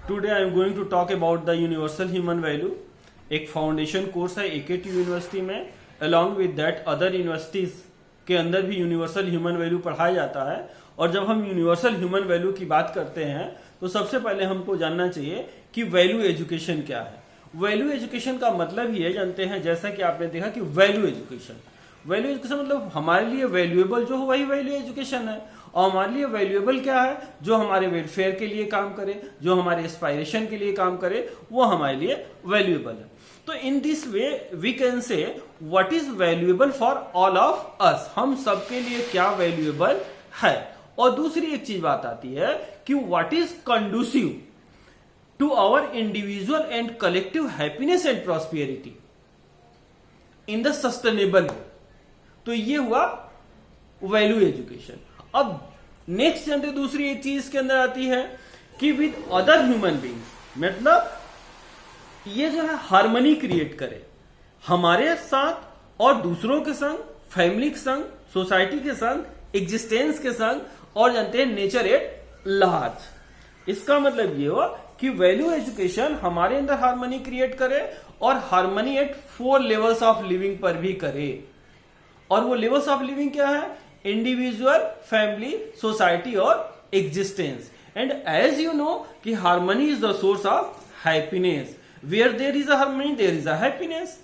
Today I am going to talk about the universal human value. एक foundation course है AKT university में, along with that other universities के अंदर भी universal human value पढ़ाया जाता है। और जब हम यूनिवर्सल ह्यूमन वैल्यू की बात करते हैं तो सबसे पहले हमको जानना चाहिए कि वैल्यू एजुकेशन क्या है। वैल्यू एजुकेशन का मतलब ये जानते हैं, जैसा कि आपने देखा कि वैल्यू एजुकेशन मतलब हमारे लिए वैल्यूएबल जो हो वही वैल्यू एजुकेशन है। और हमारे लिए वैल्यूएबल क्या है? जो हमारे वेलफेयर के लिए काम करे, जो हमारे एस्पायरेशन के लिए काम करे, वो हमारे लिए वैल्यूएबल है। तो in this way we can say what is valuable for all of us, हम सबके लिए क्या वैल्यूएबल है। और दूसरी एक चीज बात आती है कि what is conducive to our individual and collective happiness and prosperity in the sustainable way. तो ये हुआ वैल्यू एजुकेशन। अब नेक्स्ट जानते दूसरी एक चीज के अंदर आती है कि विद अदर ह्यूमन बींग्स, मतलब ये जो है हार्मनी क्रिएट करे हमारे साथ और दूसरों के संग, फैमिली के संग, सोसाइटी के संग, एग्जिस्टेंस के संग, और जानते हैं नेचर एट लार्ज। इसका मतलब ये हुआ कि वैल्यू एजुकेशन हमारे अंदर हार्मनी क्रिएट करे और harmony at 4 levels of living पर भी करे। और वो लेवल्स ऑफ लिविंग क्या है? इंडिविजुअल, फैमिली, सोसाइटी और existence. And as you know कि harmony is the source of happiness. Where there is a harmony there is a happiness.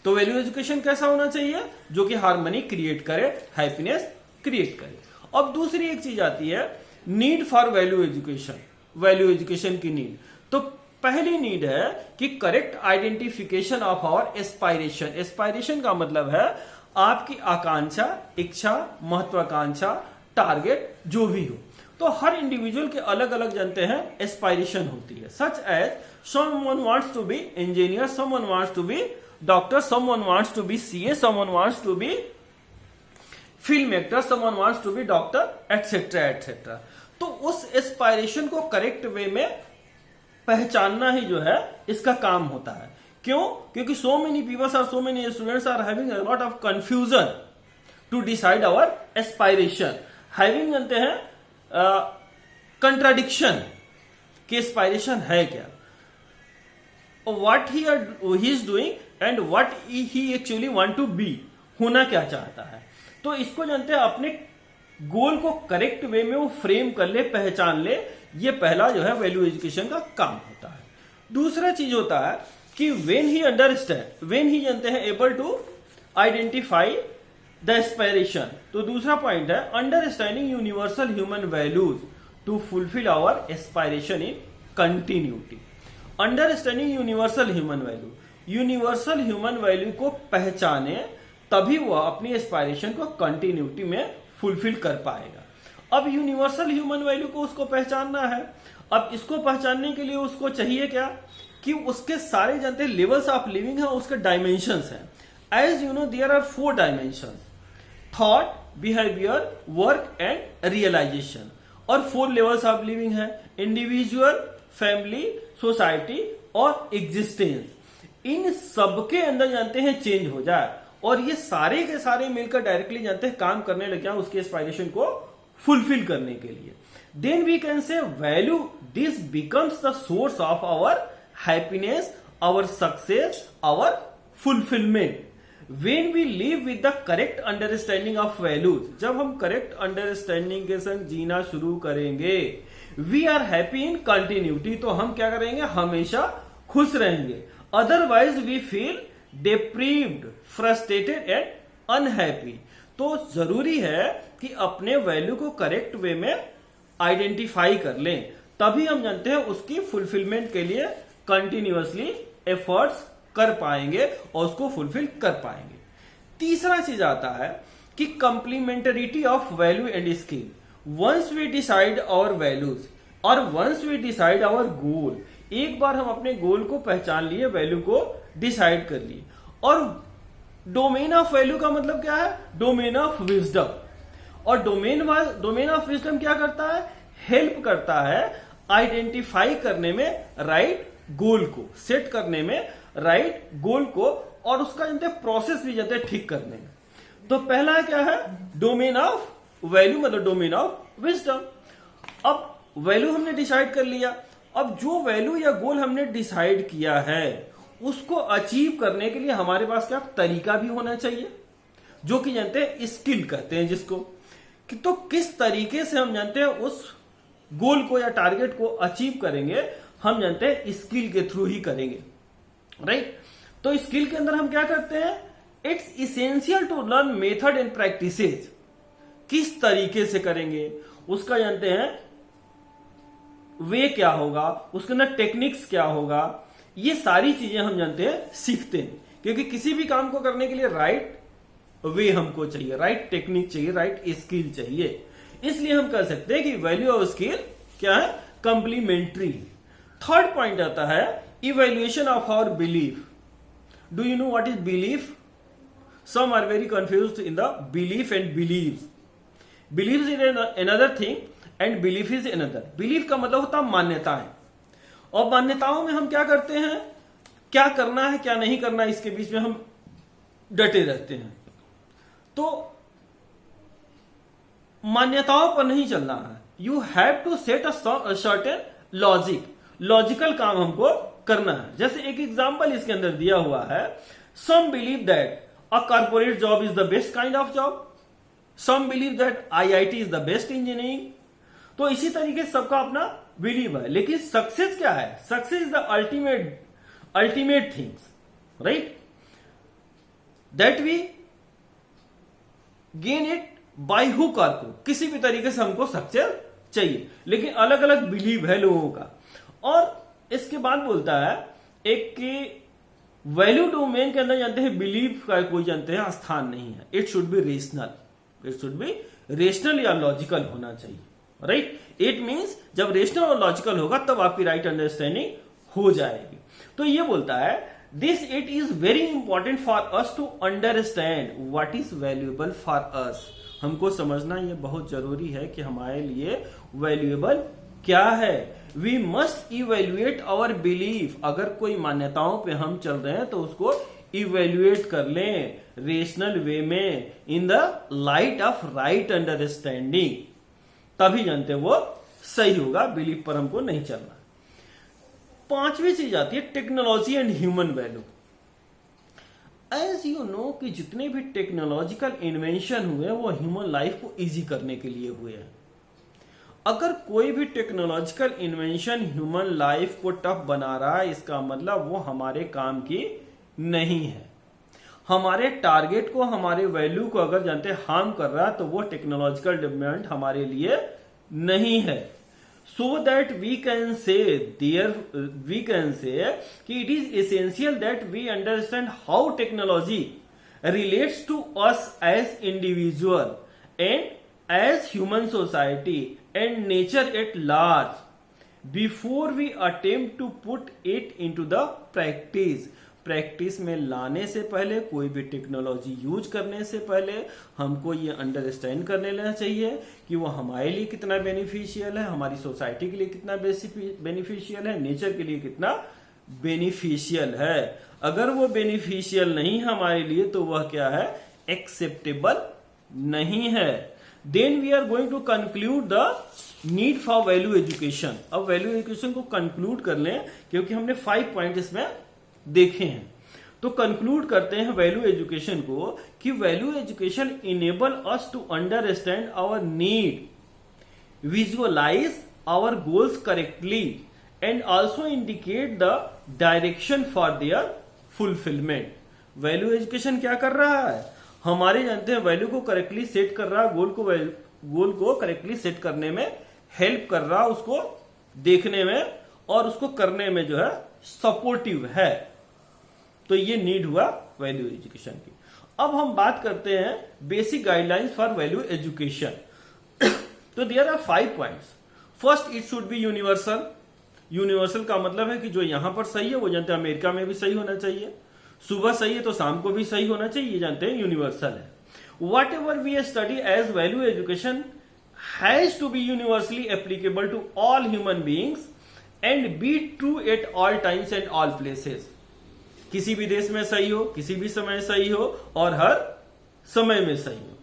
तो वैल्यू एजुकेशन कैसा होना चाहिए? जो कि हार्मनी क्रिएट करे, हैप्पीनेस क्रिएट करे। अब दूसरी एक चीज आती है need for value education. Value education की नीड, तो पहली नीड है कि correct identification of our aspiration. Aspiration का मतलब है आपकी आकांक्षा, इच्छा, महत्वाकांक्षा, टारगेट जो भी हो। तो हर इंडिविजुअल के अलग अलग जानते हैं एस्पायरेशन होती है। Such as someone wants to be engineer, someone wants to be doctor, someone wants to be CA, someone wants to be film actor, someone wants to be doctor, etcetera etcetera. तो उस aspiration को correct way में पहचानना ही जो है इसका काम होता है। क्यों? क्योंकि so many peoples are, so many students are having a lot of confusion to decide our aspiration. Having जानते हैं कंट्राडिक्शन कि एस्पायरेशन है क्या, what he is doing and what he actually want to be, होना क्या चाहता है। तो इसको जानते हैं अपने गोल को करेक्ट वे में वो फ्रेम कर ले, पहचान ले। ये पहला जो है वैल्यू एजुकेशन का काम होता है। दूसरा चीज होता है कि when he understand, when he जानते हैं able to identify the aspiration. तो दूसरा पॉइंट है understanding universal human values to fulfil our aspiration in continuity. Understanding universal human value, universal human value को पहचाने तभी वह अपनी एस्पायरेशन को कंटिन्यूटी में फुलफिल कर पाएगा। अब यूनिवर्सल ह्यूमन वैल्यू को उसको पहचानना है। अब इसको पहचानने के लिए उसको चाहिए क्या कि उसके सारे जानते हैं लेवल्स ऑफ लिविंग है, उसके डायमेंशंस हैं। As you know there are 4 dimensions, thought, behaviour, work and realisation. और 4 लेवल्स ऑफ लिविंग है, इंडिविजुअल, फैमिली, सोसाइटी और एग्जिस्टेंस। इन सबके अंदर जानते हैं चेंज हो जाए और ये सारे के सारे मिलकर डायरेक्टली जानते हैं काम करने लग जाए उसके एस्पायरेशन को फुलफिल करने के लिए। Then we can say value this becomes the source of our happiness, our success, our fulfilment. When we live with the correct understanding of values, जब हम करेक्ट अंडरस्टैंडिंग के संग जीना शुरू करेंगे, we are happy in continuity. तो हम क्या करेंगे? हमेशा खुश रहेंगे। Otherwise we feel deprived, frustrated and unhappy. तो जरूरी है कि अपने वैल्यू को करेक्ट वे में आइडेंटिफाई कर लें, तभी हम जानते हैं उसकी फुलफिलमेंट के लिए कंटिन्यूअसली एफर्ट्स कर पाएंगे और उसको फुलफिल कर पाएंगे। तीसरा चीज आता है कि complementarity of value and skill. Once we decide our values और once we decide our goal, एक बार हम अपने गोल को पहचान लिए, वैल्यू को डिसाइड कर लिए। और डोमेन ऑफ वैल्यू का मतलब क्या है? Domain of wisdom. और डोमेन ऑफ विजडम क्या करता है? हेल्प करता है आइडेंटिफाई करने में राइट गोल को, सेट करने में राइट गोल को, और उसका जानते प्रोसेस भी जानते ठीक करने में। तो पहला क्या है? डोमेन ऑफ वैल्यू मतलब डोमेन ऑफ विजडम। अब वैल्यू हमने डिसाइड कर लिया, अब जो वैल्यू या गोल हमने डिसाइड किया है उसको अचीव करने के लिए हमारे पास क्या तरीका भी होना चाहिए, जो कि जानते हैं स्किल कहते हैं जिसको, कि तो किस तरीके से हम जानते हैं उस गोल को या टारगेट को अचीव करेंगे, हम जानते हैं स्किल के थ्रू ही करेंगे, राइट। तो स्किल के अंदर हम क्या करते हैं, it's essential to learn method and practices, किस तरीके से करेंगे उसका जानते हैं वे क्या होगा, उसके अंदर टेक्निक्स क्या होगा, ये सारी चीजें हम जानते हैं सीखते हैं, क्योंकि किसी भी काम को करने के लिए राइट वे हमको चाहिए, राइट टेक्निक चाहिए, राइट स्किल चाहिए। इसलिए हम कह सकते हैं कि वैल्यू ऑफ स्किल क्या है, कंप्लीमेंट्री। थर्ड पॉइंट आता है evaluation of our belief. Do you know what is belief? Some are very confused in the belief and believe. Believe is another thing and belief is another. Belief का मतलब होता है मान्यताएं, और मान्यताओं में हम क्या करते हैं, क्या करना है क्या नहीं करना है इसके बीच में हम डटे रहते हैं। तो मान्यताओं पर नहीं चलना है, you have to set a certain logical काम हमको करना है। जैसे एक एग्जांपल इसके अंदर दिया हुआ है, some believe that a corporate job is the best kind of job, some believe that IIT is the best engineering. तो इसी तरीके से सबका अपना बिलीव है, लेकिन सक्सेस क्या है, success is the ultimate things, right, that we gain it by hook or crook. किसी भी तरीके से हमको सक्सेस चाहिए, लेकिन अलग अलग बिलीव है लोगों का। और इसके बाद बोलता है एक कि वैल्यू डोमेन के अंदर जानते हैं बिलीव का कोई जानते हैं स्थान नहीं है, it should B rational, it should B rational या लॉजिकल होना चाहिए, राइट। इट मीन्स जब रेशनल और लॉजिकल होगा तब आपकी राइट अंडरस्टैंडिंग हो जाएगी। तो ये बोलता है this it is very important for us to understand what is valuable for us. हमको समझना ये बहुत जरूरी है कि हमारे लिए वैल्यूएबल क्या है। We must evaluate our belief. अगर कोई मान्यताओं पे हम चल रहे हैं तो उसको इवेल्युएट कर लें रेशनल वे में, in the light of right understanding, तभी जानते वो सही होगा। बिलीफ पर हमको नहीं चलना। पांचवी चीज आती है technology and human value. As you know कि जितने भी टेक्नोलॉजिकल इन्वेंशन हुए वो ह्यूमन लाइफ को इजी करने के लिए हुए हैं। अगर कोई भी टेक्नोलॉजिकल इन्वेंशन ह्यूमन लाइफ को टफ बना रहा है, इसका मतलब वो हमारे काम की नहीं है। हमारे टारगेट को, हमारे वैल्यू को अगर जानते हार्म कर रहा है तो वो टेक्नोलॉजिकल डेवलपमेंट हमारे लिए नहीं है। So that we can say कि it is essential that we understand how technology relates to us as individual and as human society and nature at large before we attempt to put it into the practice। Practice में लाने से पहले, कोई भी technology use करने से पहले हमको ये अंडरस्टैंड कर लेना चाहिए कि वो हमारे लिए कितना बेनिफिशियल है, हमारी सोसाइटी के लिए कितना बेनिफिशियल है, नेचर के लिए कितना बेनिफिशियल है। अगर वो बेनिफिशियल नहीं हमारे लिए तो वह क्या है, एक्सेप्टेबल नहीं है। Then we are going to conclude the need for value education. अब वैल्यू एजुकेशन को कंक्लूड कर लें, क्योंकि हमने 5 पॉइंट इसमें देखे हैं। तो कंक्लूड करते हैं वैल्यू एजुकेशन को कि value education enable us to understand our need, visualise our goals correctly and also indicate the direction for their fulfilment. Value education क्या कर रहा है, हमारे जानते हैं वैल्यू को करेक्टली सेट कर रहा है, गोल को करेक्टली सेट करने में हेल्प कर रहा है, उसको देखने में और उसको करने में जो है सपोर्टिव है। तो ये नीड हुआ वैल्यू एजुकेशन की। अब हम बात करते हैं basic guidelines for value education. तो there are 5 points. First, it should be universal. Universal का मतलब है कि जो यहां पर सही है वो जानते हैं अमेरिका में भी सही होना चाहिए, सुबह सही है तो शाम को भी सही होना चाहिए, ये जानते हैं यूनिवर्सल है। Whatever we study as value education has to be universally applicable to all human beings and be true at all times and all places. किसी भी देश में सही हो, किसी भी समय सही हो और हर समय में सही हो।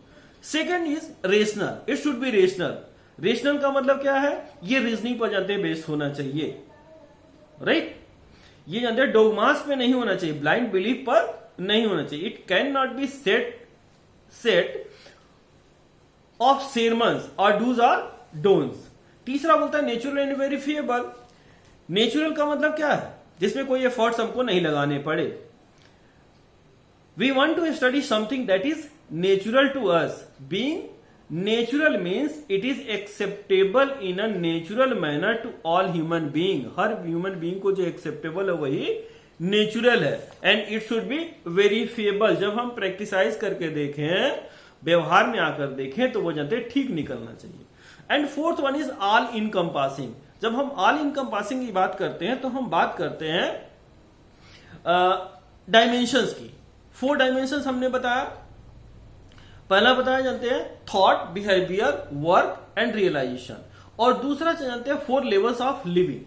Second is rational. It should B rational. Rational का मतलब क्या है, ये रीजनिंग पर जानते हैं बेस्ड होना चाहिए, राइट। ये जानते हैं डोगमास पे नहीं होना चाहिए, ब्लाइंड बिलीफ पर नहीं होना चाहिए। It can not be set of sermons और डूज और डोंट्स। तीसरा बोलता है नेचुरल एंड वेरिफिएबल। नेचुरल का मतलब क्या है? जिसमें कोई एफर्ट्स हमको नहीं लगाने पड़े। We want to study something that is natural to us. Being natural means it is acceptable in a natural manner to all human being. हर ह्यूमन बीइंग को जो एक्सेप्टेबल है वही नेचुरल है। And it should be verifiable. जब हम प्रैक्टिसाइज करके देखें, व्यवहार में आकर देखें, तो वो जानते हैं ठीक निकलना चाहिए। And fourth one is all encompassing. जब हम ऑल इनकम्पासिंग की बात करते हैं तो हम बात करते हैं डायमेंशंस की। 4 डायमेंशंस हमने बताया। पहला बताया जानते हैं thought, behaviour, work and realisation. और दूसरा जानते हैं 4 levels of living.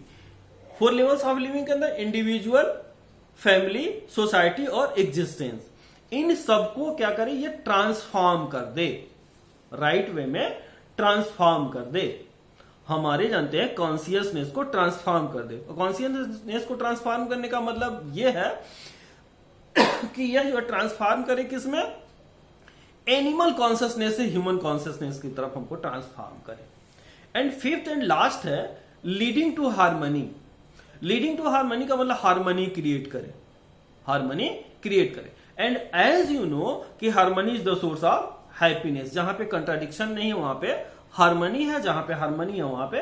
4 levels of living के अंदर इंडिविजुअल, फैमिली, सोसाइटी और एग्जिस्टेंस। इन सबको क्या करे? ये ट्रांसफॉर्म कर दे, राइट वे में ट्रांसफॉर्म कर दे। हमारे जानते हैं कॉन्सियसनेस को ट्रांसफॉर्म कर दे। कॉन्सियसनेस को ट्रांसफॉर्म करने का मतलब यह है कि यह जो ट्रांसफॉर्म करे किसमें? एनिमल कॉन्सियसनेस से ह्यूमन कॉन्सियसनेस की तरफ हमको ट्रांसफॉर्म करे। एंड फिफ्थ एंड लास्ट है leading to harmony. Leading to harmony का मतलब हार्मनी क्रिएट करे, हार्मनी क्रिएट करे। एंड एज यू नो कि harmony is the source of happiness. जहां पे कंट्राडिक्शन नहीं है वहां पे हार्मनी है, जहां पे हार्मनी है वहां पे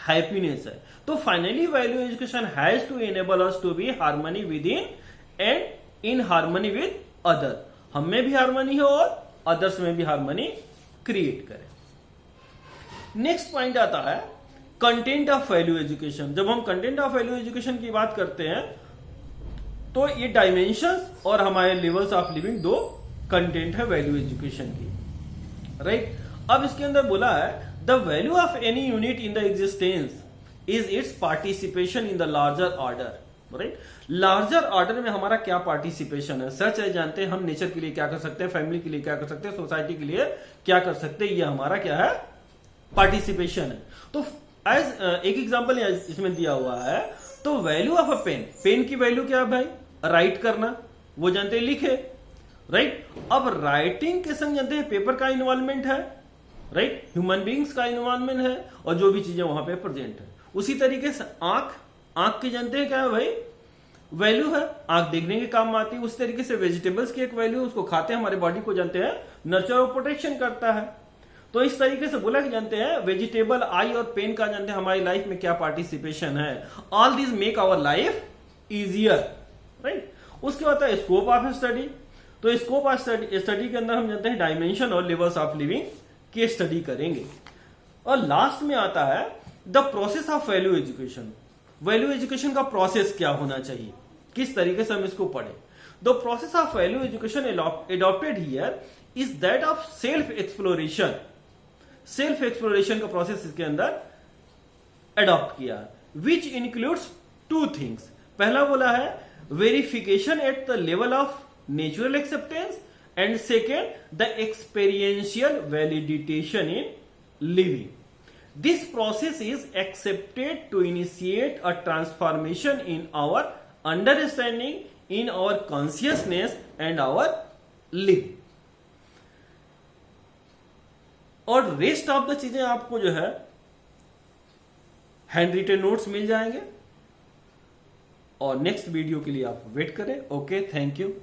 हैप्पीनेस है। तो finally value education has to enable us to be harmony within and in harmony with other. हम में भी हार्मनी हो और अदर्स में भी हार्मनी क्रिएट करे। नेक्स्ट पॉइंट आता है कंटेंट ऑफ वैल्यू एजुकेशन। जब हम कंटेंट ऑफ वैल्यू एजुकेशन की बात करते हैं तो ये डायमेंशंस और हमारे लेवल्स ऑफ लिविंग 2 कंटेंट है वैल्यू एजुकेशन की, राइट। अब इसके अंदर बोला है the value of any unit in the existence is it's participation in the larger order, right. Larger order में हमारा क्या पार्टिसिपेशन है? सच है, जानते हैं हम नेचर के लिए क्या कर सकते हैं, फैमिली के लिए क्या कर सकते हैं, सोसाइटी के लिए क्या कर सकते हैं। ये हमारा क्या है? पार्टिसिपेशन है। तो एज एक एग्जांपल इसमें दिया हुआ है। तो value of a pen, pen की वैल्यू क्या है भाई? राइट करना, वो जानते हैं लिखे, राइट। अब राइटिंग के संग जानते हैं पेपर का इन्वॉल्वमेंट है, राइट, ह्यूमन बींग्स का इन्वॉल्वमेंट है और जो भी चीजें वहां पे प्रेजेंट है। उसी तरीके से आंख, आंख की जानते हैं क्या है भाई? वैल्यू है, आंख देखने के काम आती है। उस तरीके से वेजिटेबल्स की एक वैल्यू, उसको खाते हैं हमारे बॉडी को जानते हैं नर्चर और प्रोटेक्शन करता है। तो इस तरीके से बोला कि जानते हैं वेजिटेबल, आई और पेन का जानते हैं हमारी लाइफ में क्या पार्टिसिपेशन है। All this make our life easier, right. उसके बाद है स्कोप ऑफ स्टडी। तो स्कोप ऑफ स्टडी के अंदर हम जानते हैं डायमेंशन और लेवल्स ऑफ लिविंग की स्टडी करेंगे। और लास्ट में आता है the process of value education. Value education का प्रोसेस क्या होना चाहिए, किस तरीके से हम इसको पढ़े। The process of value education adopted here is that of self exploration. Self exploration का प्रोसेस इसके अंदर एडॉप्ट किया, विच इंक्लूड्स 2 थिंग्स। पहला बोला है verification at the level of natural acceptance and second the experiential validation in living. This process is accepted to initiate a transformation in our understanding, in our consciousness and our living. और rest of the चीजें आपको जो है hand written notes मिल जाएंगे और next video के लिए आप वेट करें। Okay, thank you.